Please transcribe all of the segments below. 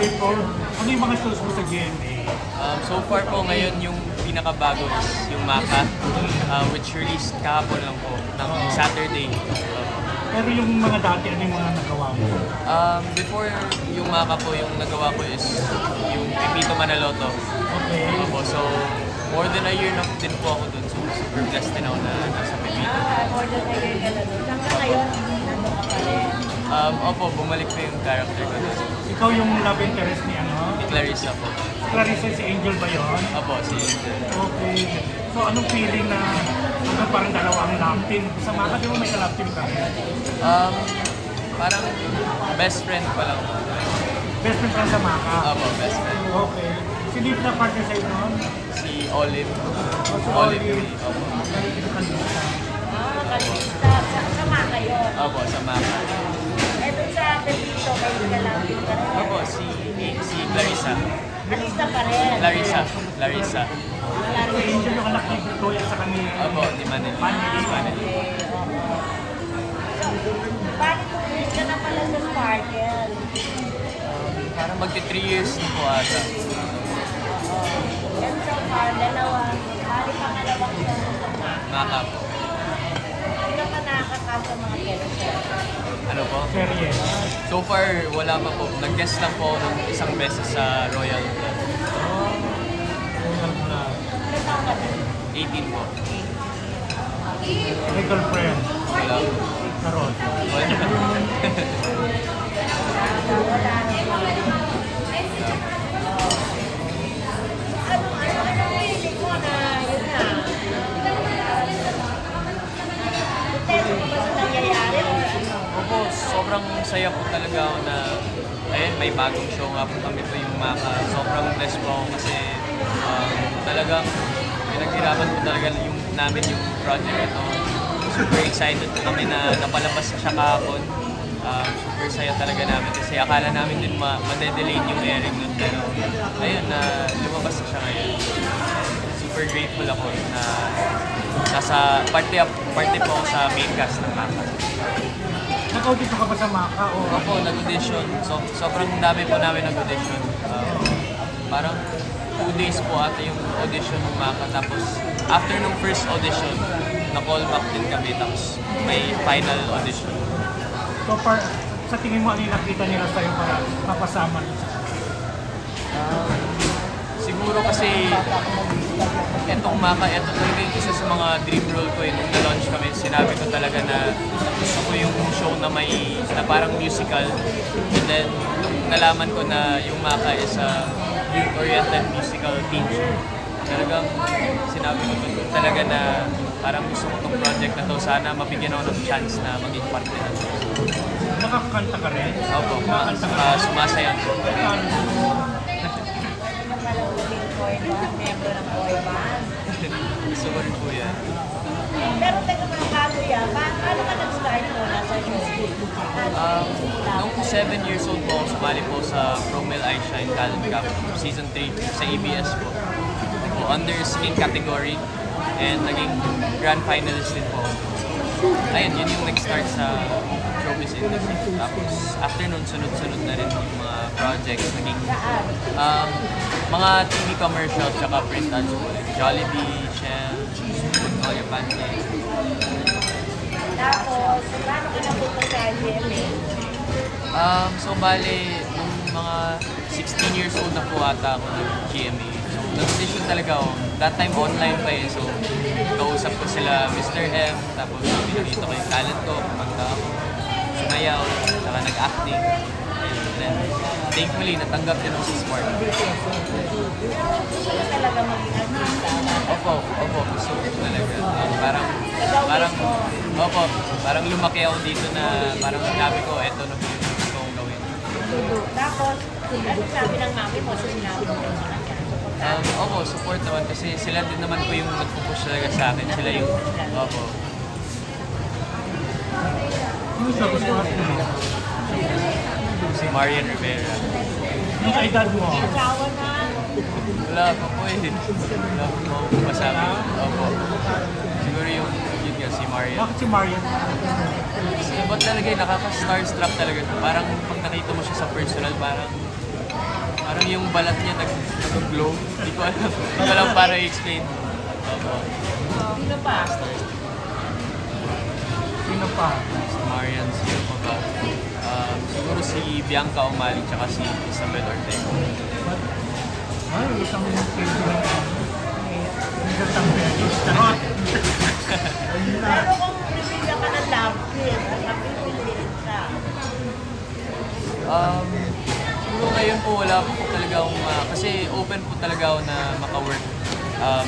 before, ano yung mga shows mo sa GMA? So far po ngayon yung pinakabago is yung Maka, which released kahapon lang po, ng Saturday. Pero yung mga dati, ano yung mga nagawa mo? Before yung Maka po, yung nagawa ko is yung Pipito Manaloto. Okay. So more than a year na din po ako dun. So super blessed din ako na nasa Pipito. More than a year ka na doon. Hanggang ngayon, nandun ka pa rin. Opo, bumalik po yung character ko dun. Ikaw yung love interest ni ano? Ni Clarissa po. Clarissa, si Angel ba yun? Opo, si Angel. Okay. So anong feeling na hanggang parang dalawang love team? Sa Maka, di mo may ka-love team ka? Parang best friend pa lang. Best friend ka sa Maka? Opo, best friend. Okay. Sino yung na-partner sa'yo noon? Si Olive. O si Olive Olive. Lee. Opo. Kalista. Sama kayo. Opo, sa Maka. Eh, doon sa Pepito, kayo ka lang din ka rin. Opo, si Clarissa. Kalista pa rin. Larissa. Larissa. Si Angel yung anak ni Victoria sa kanila. Opo, di Manila. Manila. Manila. So, bakit tumilis ka na pala sa Sparkle? Parang magti 3 years na po ata. And so far, dalawa. Bali pangalawang siya sa Maka. Maka po. Hindi ka pa nakakakasa mga character. Ano po? Serye. So far, wala pa po. Nag-guest lang po ako ng isang beses sa Royal. Ilan taong ka din? 18 po. May girlfriend. Wala po. Karon. Wala. Anong feeling mo na yun na? Contento ka ba sa nangyayari or ano? Opo, sobrang saya po talaga ako na ayun, may bagong show nga po kami po yung Maka. Sobrang blessed po ako kasi talagang pinaghirapan po talaga namin yung project ito. Super excited po kami na napalabas na siya kahapon. Super saya talaga namin kasi akala namin din ma-delay yung airing nun. Pero ayun, na lumabas na siya ngayon. Super grateful ako na nasa parte po ako sa main cast ng Maka. Nag-audition ka ba sa Maka? O Opo, nag-audition. Sobrang dami po namin nag-audition. Parang 2 days po ata yung audition ng Maka. Tapos, after nung first audition, na-call back din kami. Tapos, may final audition. so far, sa tingin mo ano yung nakita nila sa'yo para mapasama nila? Siguro kasi, etong Maka, ito talaga yung isa sa mga dream role ko. Nung na-launch kami, sinabi ko talaga na gusto ko yung show na na parang musical. And then, nung nalaman ko na yung Maka is a youth-oriented musical teen show, talagang sinabi ko talaga na parang gusto ko itong project na to. Sana mabigyan ako ng chance na maging parte na to. Nakakanta ka rin? Opo, Nakakanta ka rin? sumasayaw ko. Member ng boy band. Gusto ko rin po yan. Pero teka mga bago yan, paano ka nag-start mo na sa show? Nung 7 years old po, sumali po sa Promel Aisha in Talent Cup Season 3 sa ABS po. Under skin category and naging grand finalist din po. Ayun, yun yung nag-start sa showbiz industry. Tapos after nun, sunod-sunod na rin yung mga projects. Naging mga TV commercials tsaka print ads po. Jollibee, Shell, All Your Pancake. Tapos, paano ka napunta sa GMA? So bale, nung mga 16 years old na po ata ako ng GMA. So nag-audition talaga ako. That time online pa eh. So kausap ko sila Mr. M. Tapos pinakita ko yung talent ko. Pagkanta ako. Sumayaw. Saka nag-acting. And then thankfully natanggap din ako sa Smart. Gusto ka talaga maging artista? Opo, gusto ko talaga. Parang lumaki ako dito na parang sinabi ko, eto na po yung gusto kong gawin. Tapos, ano sabi ng mami mo sa sinabi mo sa kanya? Opo, support naman kasi sila din naman po yung nagpupush talaga sa akin. Sila yung, opo. Yung isa gusto ko Si Marian Rivera. yung edad mo. May asawa na. Wala pa po eh. Wala pa po masabi. Opo. Siguro yun nga, si Marian. Bakit si Marian? Ba't talaga nakaka-starstruck talaga. Parang pag nakita mo siya sa personal, parang Parang yung balat niya nag-glow. Hindi ko alam. Hindi ko alam para i-explain. Opo. Sino pa? Sino pa? Si Marian, sino pa ba? Siguro si Bianca Umali tsaka si Isabel Ortega. Ay, isang film na isang pesos. Charot! Pero kung bibigyan ka ng love team, ang pipiliin ka. Siguro ngayon po wala po talaga akong kasi open po talaga ako na maka-work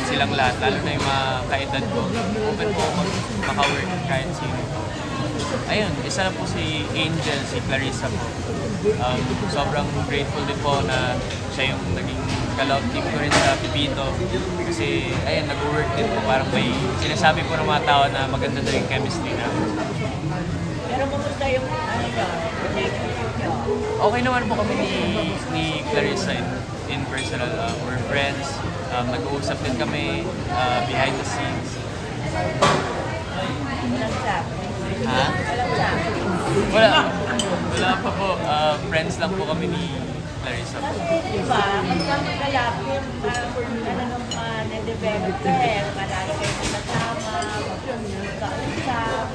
silang lahat, lalo na yung mga kaedad ko. Open po ako maka-work kahit sino. Ayun, isa na po si Angel, si Clarissa po. Sobrang grateful din po na siya yung naging kalaw team ko rin sa Pipito. Kasi ayun, nag-work din po. Parang may sinasabi po ng mga tao na maganda daw yung chemistry na. Pero kumusta yung relationship nyo? Okay naman po kami ni Clarissa in personal. We're friends. Nag-uusap din kami behind the scenes. Walang sabi. Ha? Walang sabi. Wala pa po. Friends lang po kami ni Clarissa. Kasi di ba, pagka mag-love team, talagang na-develop ka eh. Malalo kayo magkasama, magkausap.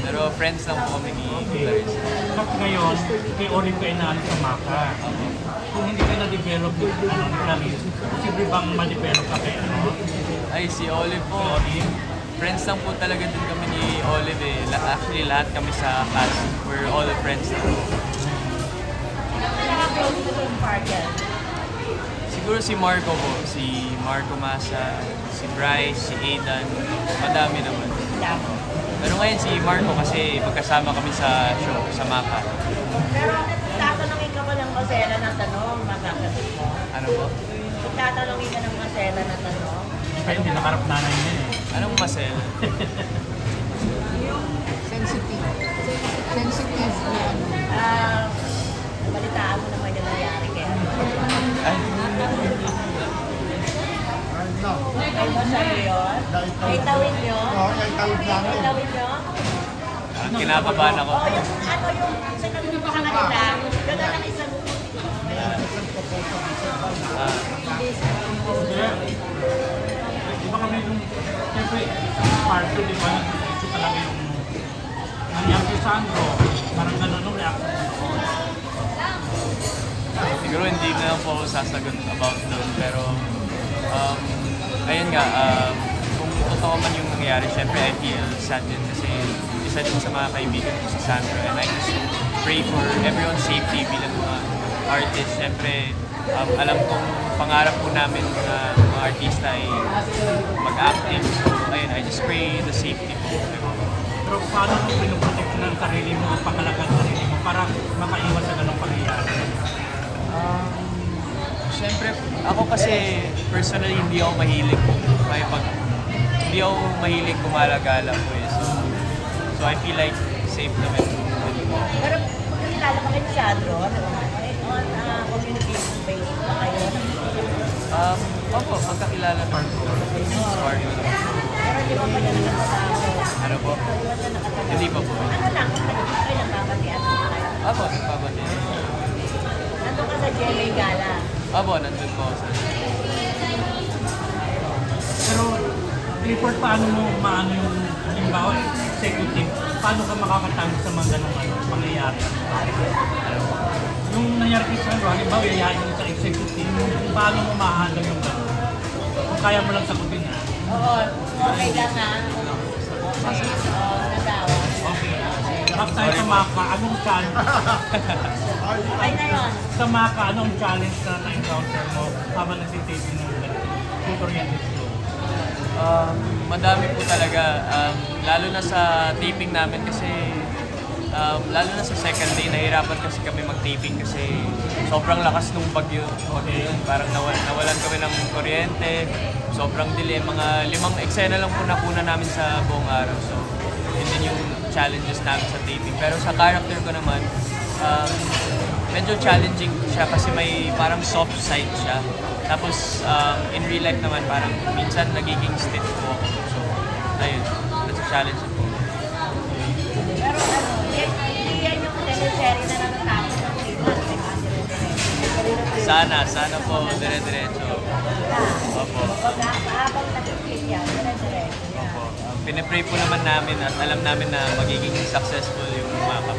Pero friends lang po kami ni Clarissa. At ngayon, kay Olive ka inaalis sa Maka. Kung hindi ka na-develop ni Clarice, posible bang ma-develop ka kay ano? Ay, si Olive po. Friends lang po talaga din kami ni Olive eh. Actually, lahat kami sa cast. We're all friends na. Nakaka-close mo yung partner. Siguro si Marco po. Si Marco Masa, si Bryce, si Aidan. Madami naman. Damo. Pero ngayon si Marco kasi magkasama kami sa show, sa Maka. Pero tatanungin ka ba ng Marcela ng tanong, makasagot mo? Ano po? Tatanungin ka ng Marcela ng tanong? Kaya hindi nakarap nanay niya eh. Anong masel? Sensitive. Sensitive na ano. Balitaan mo naman yung nangyari kaya. Ay, Ay ba sa'yo yun? Ay tawin nyo? Oo, yung tawid namin. Ay tawin nyo? kinakabahan ako. Oo, yung ano yung sinabi mo sa kanila, yun na lang isang Di ba kami yung, siyempre, parto, di ba, nag-isip talaga yung nangyari kay Sandro. Parang gano'n yung reaction ko. Siguro hindi na po ako sasagot about doon, pero ayun nga, kung totoo man yung nangyayari, syempre I feel sad din kasi isa din sa mga kaibigan ko si Sandro, and I just pray for everyone's safety bilang mga artist. Syempre, alam kong pangarap po namin na mga artista ay mag-active. So, ayun, I just pray the safety po. Pero paano mo pinoprotect ng sarili mo, ang pangalagang sarili mo para makaiwas sa ganong pangyayari? Siyempre, ako kasi personally hindi ako mahilig hindi ako mahilig gumala-gala po eh. So I feel like safe naman. Pero kung kilala ka kay Sandro, on communication base ba kayo? Opo, magkakilala naman po. Sparkle naman po. Pero di ba pa niya nakasama? Ano po? Di ba siya nakasama? Hindi pa po. Ano lang, kung kayo nagkakatian mo kayo? Opo, nagpapati. Nandun ka sa GMA Gala. Opo, nandun po ako sa... Pero, report paano mo maano yung, halimbawa, executive, paano ka makakatangos sa mga ganong pangyayari? Yung nangyari kay Sandro, halimbawa, yayain mo sa executive, paano mo mahandle yung gano'n? Kung kaya mo lang sagutin ha? Oo, okay lang ha. Oo, nagawa. Okay. Back tayo sa Maka, anong challenge? Okay na yun. Sa Maka, anong challenge na na-encounter mo habang nagtitaping ng tutorial show? Madami po talaga. Lalo na sa taping namin kasi lalo na sa second day, nahirapan kasi kami mag-taping kasi sobrang lakas nung bagyo. Parang nawalan kami ng kuryente, sobrang dilim. Mga 5 eksena lang po nakuna namin sa buong araw. So, yun din yung challenges namin sa taping. Pero sa character ko naman, medyo challenging siya kasi may parang soft side siya. Tapos, in real life naman, parang minsan nagiging stiff po ako. So, ayun, that's a challenge po. Pero ano, yan yung teleserye na natatapos ng 3 months. Sana po, dire-diretso. Opo. Habang nakikita yan, dire-diretso yan. Opo. Pinipray po naman namin at alam namin na magiging successful yung makap.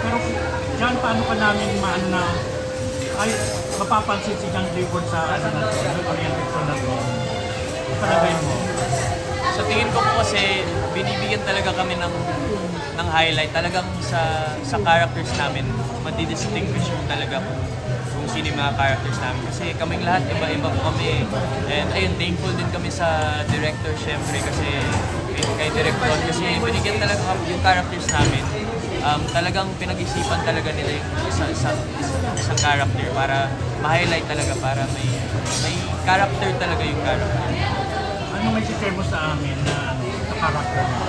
Pero John, paano ka namin maano na ay mapapansin si John Clifford sa ano na to, sa orientation na to? Palagay mo? Sa tingin ko po kasi binibigyan talaga kami ng highlight. Talagang sa characters namin, madi-distinguish mo talaga kung sino yung mga characters namin. Kasi kaming lahat, iba-iba po kami. And ayun, thankful din kami sa director syempre kasi kay director kasi binigyan talaga kami yung characters namin. Talagang pinag-isipan talaga nila yung isang character para ma-highlight talaga, para may character talaga yung character. Ano may share mo sa amin na sa character mo?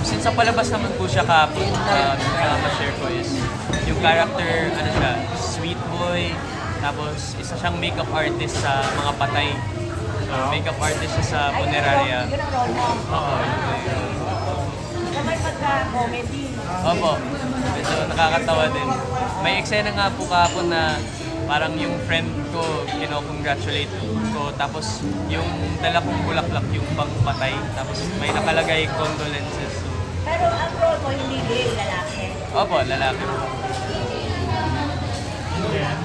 Since sa palabas naman po siya kahapon, yung ma-share ko is yung character, ano siya, sweet boy, tapos isa siyang makeup artist sa mga patay. Makeup artist siya sa funeraria. Yun ang role mo. Oo, yun. Na may pagka-comedy. Opo, medyo nakakatawa din. May eksena nga po kahapon na parang yung friend ko, kino-congratulate ko, tapos yung dala kong bulaklak yung pangpatay, tapos may nakalagay condolences. So, Pero ang role mo hindi gay, lalaki. opo, lalaki po. Then,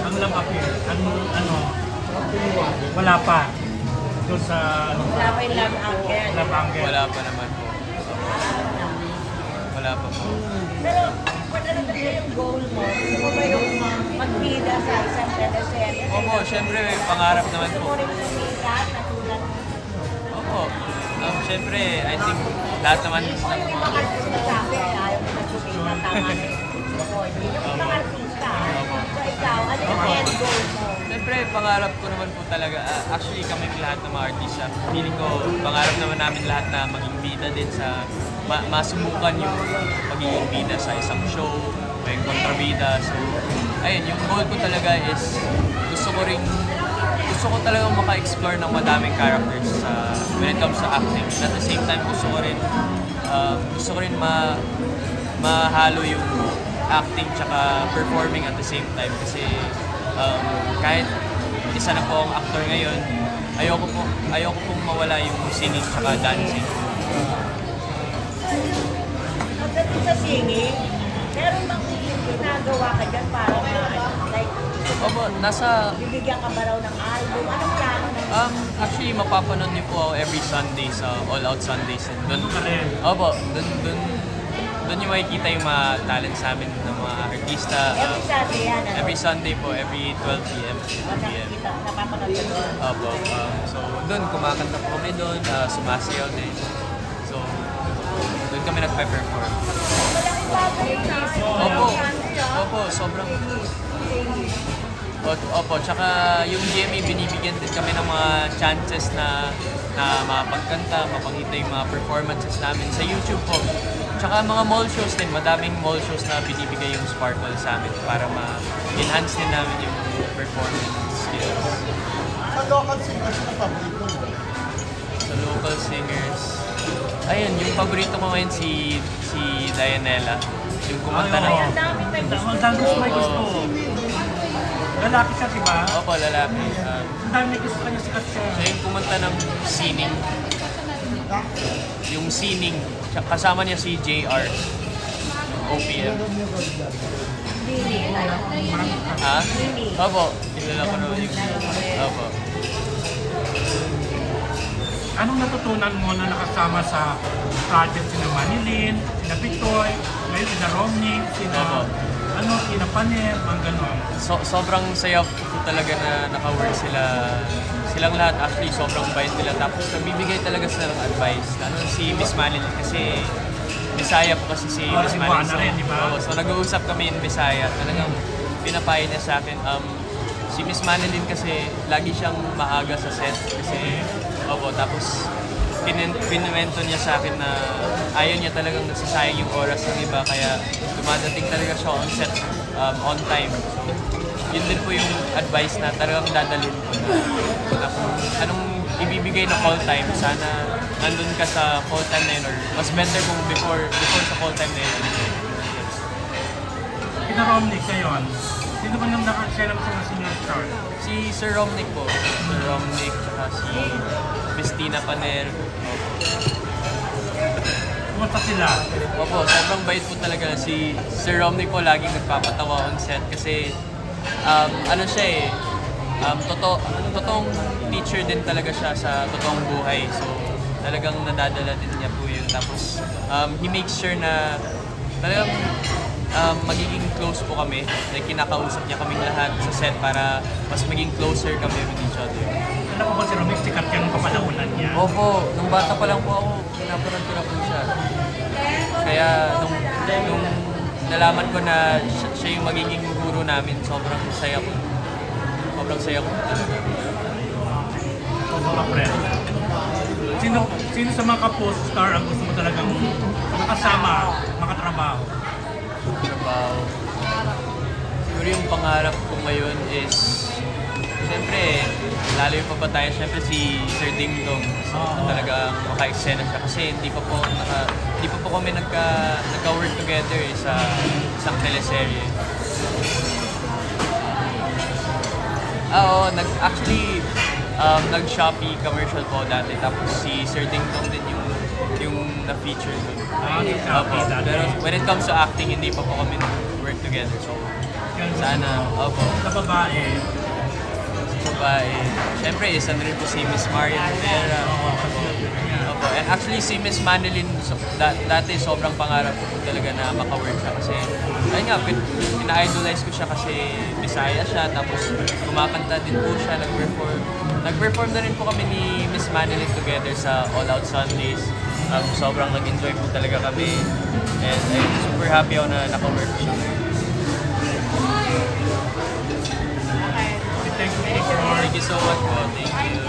ang love affair, ano, wala pa. Doon sa ano, Wala pa yung love angle. love angle. Wala pa naman po. Wala pa po. Pero kung ano talaga yung goal mo, gusto mo ba yung magbida sa isang teleserye? Opo, syempre pangarap naman Gusto po. mo rin sumikat na tulad Opo. Syempre, I think lahat naman o yung ibang artista sabi, ayaw mo na sumikat, tama na yung goal. Yung ibang artista. So ikaw, ano yung end goal mo? Siyempre, pangarap ko naman po talaga. Actually, kami lahat ng mga artista, feeling ko, pangarap naman namin lahat na maging bida din sa, masubukan yung magiging bida sa isang show, o yung kontrabida. So, ayun, yung goal ko talaga is, gusto ko talaga maka-explore ng madaming characters when it comes to acting. At the same time, gusto ko rin mahalo yung acting tsaka performing at the same time kasi kahit isa na po akong actor ngayon, ayoko pong mawala yung singing tsaka dancing. Pagdating sa singing, meron bang ginagawa ka dyan para like, Opo, bibigyan ka ba raw ng album? Anong plano ng actually mapapanood niyo po ako every Sunday sa All Out Sundays. Doon Ka rin. Opo, doon niyo makikita yung mga talent sa amin ng mga artista. every Saturday yan? Ano? Every Sunday po, every 12 p.m. 2 p.m. Nakikita, napapanood ka doon. Opo, so doon kumakanta po kami doon, sumasayaw din. So, doon kami nagpe-perform. Malaking bagay yun ah. Opo, sobrang... Opo, tsaka yung GMA binibigyan din kami ng mga chances na mapagkanta, mapakita yung mga performances namin sa YouTube po. Tsaka mga mall shows din, madaming mall shows na binibigay yung Sparkle sa amin para ma-enhance din namin yung performance skills. Sa local singers na paborito mo? Sa local singers, ayun, yung paborito ko ngayon si Dianella. Yung kumanta Ay, ng... oo. Ang daming may gusto. Ang dami gusto may gusto. Lalaki siya, di ba? Opo, lalaki. Ang dami may gusto kanya sikat siya. Siya yung kumanta ng Sining. Yung Sining. Kasama niya si JR. OPM. Hindi, Ha? Opo. Kilala ko naman yung... Opo. Anong natutunan mo na nakasama sa project sina Manilin, sina Pitoy, ngayon sina Romney, sina Paner, mga gano'n? Sobrang saya po talaga na naka-work sila. Silang lahat actually sobrang bait nila. Tapos nagbibigay talaga sila ng advice. Lalo si Miss Manilin kasi Bisaya po kasi si Miss Manilin. Cebuana rin, di ba? So nag-uusap kami in Bisaya. Talagang pinapayo niya sa akin. Si Miss Manilin kasi lagi siyang maaga sa set. Kasi, tapos pinimento niya sa akin na ayaw niya talagang nasasayang yung oras ng iba. Kaya dumadating talaga siya on set on time. So, yun din po yung advice na talagang dadalhin ko na kung anong ibibigay na call time, sana nandun ka sa call time na yun or mas better kung before sa call time na yun. Kina Romnick ngayon, sino ba nang nakasya naman sa mga senior star? Si Sir Romnick po. Sir Romnick, tsaka si Christina Paner. Kumusta sila? Opo, sobrang bait po talaga si Sir Romnick po, laging nagpapatawa on set kasi ano siya eh, totoong teacher din talaga siya sa totoong buhay. So talagang nadadala din niya po yun. Tapos he makes sure na talagang magiging close po kami. Like kinakausap niya kaming lahat sa set para mas maging closer kami with each other. Alam ko ba si Romnick, sikat yan nung kapalahunan niya? Opo, nung bata pa lang po ako, pinapanood ko na po siya. Kaya nung nalaman ko na siya yung magiging guro namin, sobrang saya ko. Sobrang saya ko talaga. Mga friend. Sino sa mga ka-post star ang gusto mo talagang makasama, makatrabaho? Trabaho. Siguro yung pangarap ko ngayon is, siyempre, lalo yung papatayan, siyempre si Sir Ding Dong. So, talaga maka-eksena siya kasi hindi pa po kami nagka-work together sa isang teleserye. Oo, nag-Shopee commercial po dati. Tapos si Sir Ding Dong din yung na-feature doon. Opo. Pero when it comes to acting, hindi pa po kami nag-work together. So, sana, opo. Sa babae, Siyempre, isa na rin po si Miss Marian Rivera. Opo. And actually, si Miss Manilyn, dati sobrang pangarap ko po talaga na maka-work siya. Kasi, ayun nga, pina-idolize ko siya kasi Bisaya siya. Tapos, kumakanta din po siya, nag-perform. Nag-perform na rin po kami ni Miss Manilyn together sa All Out Sundays. Sobrang nag-enjoy po talaga kami. And I'm super happy ako na naka-work siya. thank you for Thank you so much po. Thank you.